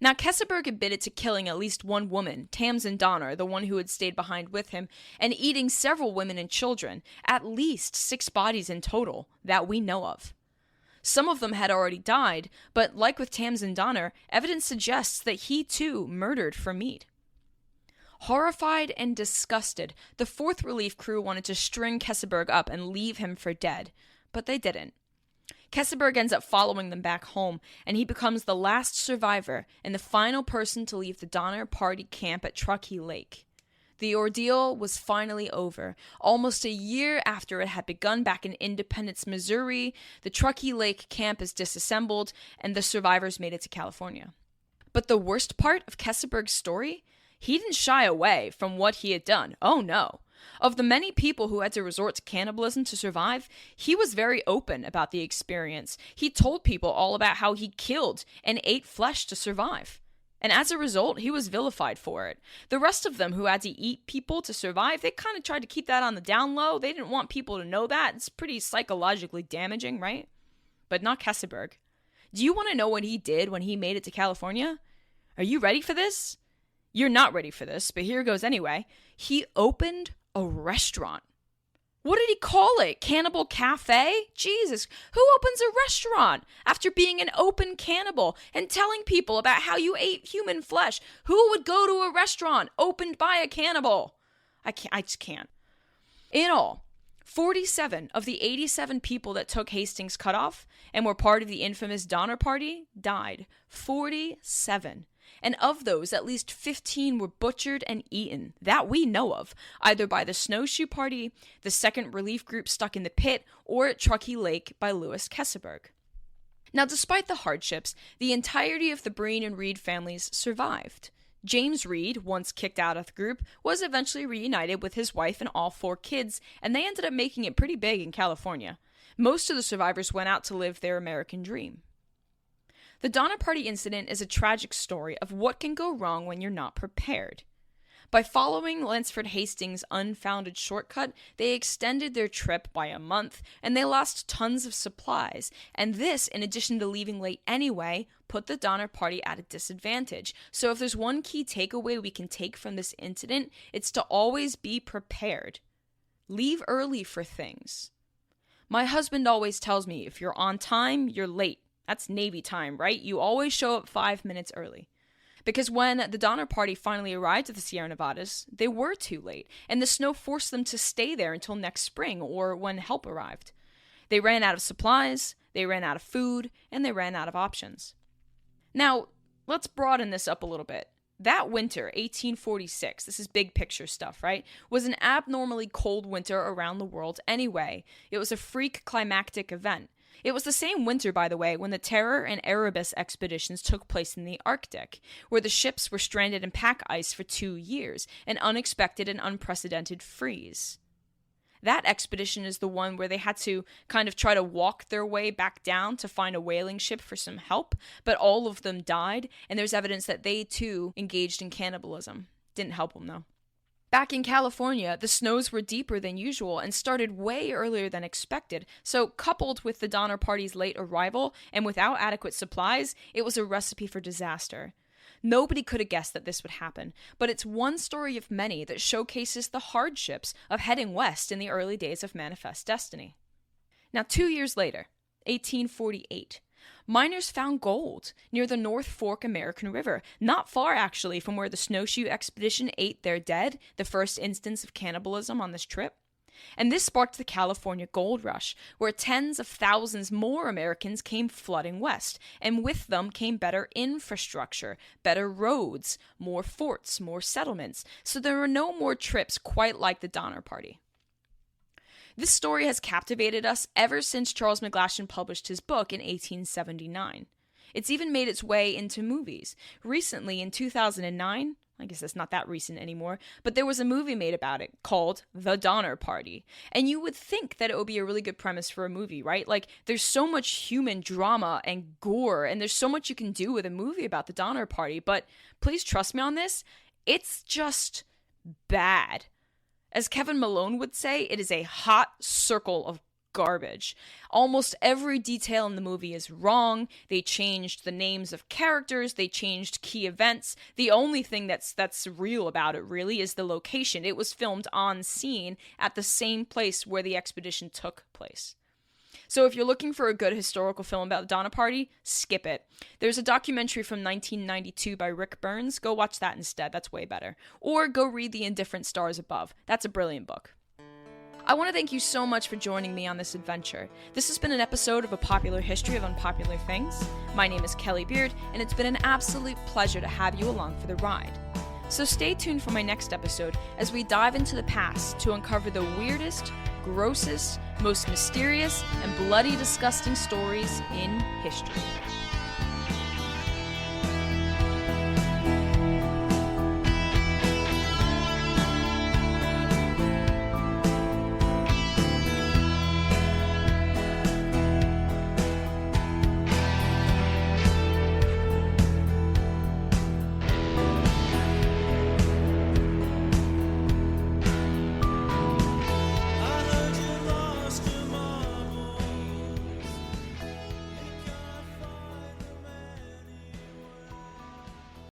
Now, Kesselberg admitted to killing at least one woman, Tamsin Donner, the one who had stayed behind with him, and eating several women and children, at least 6 bodies in total that we know of. Some of them had already died, but like with Tamsin Donner, evidence suggests that he too murdered for meat. Horrified and disgusted, the 4th relief crew wanted to string Kesselberg up and leave him for dead, but they didn't. Kesselberg ends up following them back home, and he becomes the last survivor and the final person to leave the Donner Party camp at Truckee Lake. The ordeal was finally over. Almost a year after it had begun back in Independence, Missouri, the Truckee Lake camp is disassembled, and the survivors made it to California. But the worst part of Kesselberg's story, He didn't shy away from what he had done. Oh no. Of the many people who had to resort to cannibalism to survive, he was very open about the experience. He told people all about how he killed and ate flesh to survive. And as a result, he was vilified for it. The rest of them who had to eat people to survive, they kind of tried to keep that on the down low. They didn't want people to know that. It's pretty psychologically damaging, right? But not Keseberg. Do you want to know what he did when he made it to California? Are you ready for this? You're not ready for this, but here goes anyway. He opened a restaurant. What did he call it? Cannibal Cafe? Jesus, who opens a restaurant after being an open cannibal and telling people about how you ate human flesh? Who would go to a restaurant opened by a cannibal? I just can't. In all, 47 of the 87 people that took Hastings' cutoff and were part of the infamous Donner Party died. 47. And of those, at least 15 were butchered and eaten, that we know of, either by the Snowshoe Party, the Second Relief Group stuck in the pit, or at Truckee Lake by Louis Keseberg. Now, despite the hardships, the entirety of the Breen and Reed families survived. James Reed, once kicked out of the group, was eventually reunited with his wife and all 4 kids, and they ended up making it pretty big in California. Most of the survivors went out to live their American dream. The Donner Party incident is a tragic story of what can go wrong when you're not prepared. By following Lansford Hastings' unfounded shortcut, they extended their trip by a month, and they lost tons of supplies, and this, in addition to leaving late anyway, put the Donner Party at a disadvantage. So if there's one key takeaway we can take from this incident, it's to always be prepared. Leave early for things. My husband always tells me, if you're on time, you're late. That's Navy time, right? You always show up 5 minutes early. Because when the Donner Party finally arrived at the Sierra Nevadas, they were too late, and the snow forced them to stay there until next spring or when help arrived. They ran out of supplies, they ran out of food, and they ran out of options. Now, let's broaden this up a little bit. That winter, 1846, this is big picture stuff, right, was an abnormally cold winter around the world anyway. It was a freak climactic event. It was the same winter, by the way, when the Terror and Erebus expeditions took place in the Arctic, where the ships were stranded in pack ice for 2 years, an unexpected and unprecedented freeze. That expedition is the one where they had to kind of try to walk their way back down to find a whaling ship for some help, but all of them died, and there's evidence that they too engaged in cannibalism. Didn't help them, though. Back in California, the snows were deeper than usual and started way earlier than expected, so coupled with the Donner Party's late arrival and without adequate supplies, it was a recipe for disaster. Nobody could have guessed that this would happen, but it's one story of many that showcases the hardships of heading west in the early days of Manifest Destiny. Now, 2 years later, 1848, miners found gold near the North Fork American River, not far actually from where the Snowshoe Expedition ate their dead, the first instance of cannibalism on this trip. And this sparked the California Gold Rush, where tens of thousands more Americans came flooding west, and with them came better infrastructure, better roads, more forts, more settlements, so there were no more trips quite like the Donner Party. This story has captivated us ever since Charles McGlashan published his book in 1879. It's even made its way into movies. Recently, in 2009, I guess that's not that recent anymore, but there was a movie made about it called The Donner Party. And you would think that it would be a really good premise for a movie, right? Like, there's so much human drama and gore, and there's so much you can do with a movie about the Donner Party, but please trust me on this, it's just bad. As Kevin Malone would say, it is a hot circle of garbage. Almost every detail in the movie is wrong. They changed the names of characters. They changed key events. The only thing that's real about it, really, is the location. It was filmed on scene at the same place where the expedition took place. So if you're looking for a good historical film about the Donner Party, skip it. There's a documentary from 1992 by Rick Burns. Go watch that instead. That's way better. Or go read The Indifferent Stars Above. That's a brilliant book. I want to thank you so much for joining me on this adventure. This has been an episode of A Popular History of Unpopular Things. My name is Kelly Beard, and it's been an absolute pleasure to have you along for the ride. So stay tuned for my next episode as we dive into the past to uncover the weirdest, grossest, most mysterious, and bloody disgusting stories in history.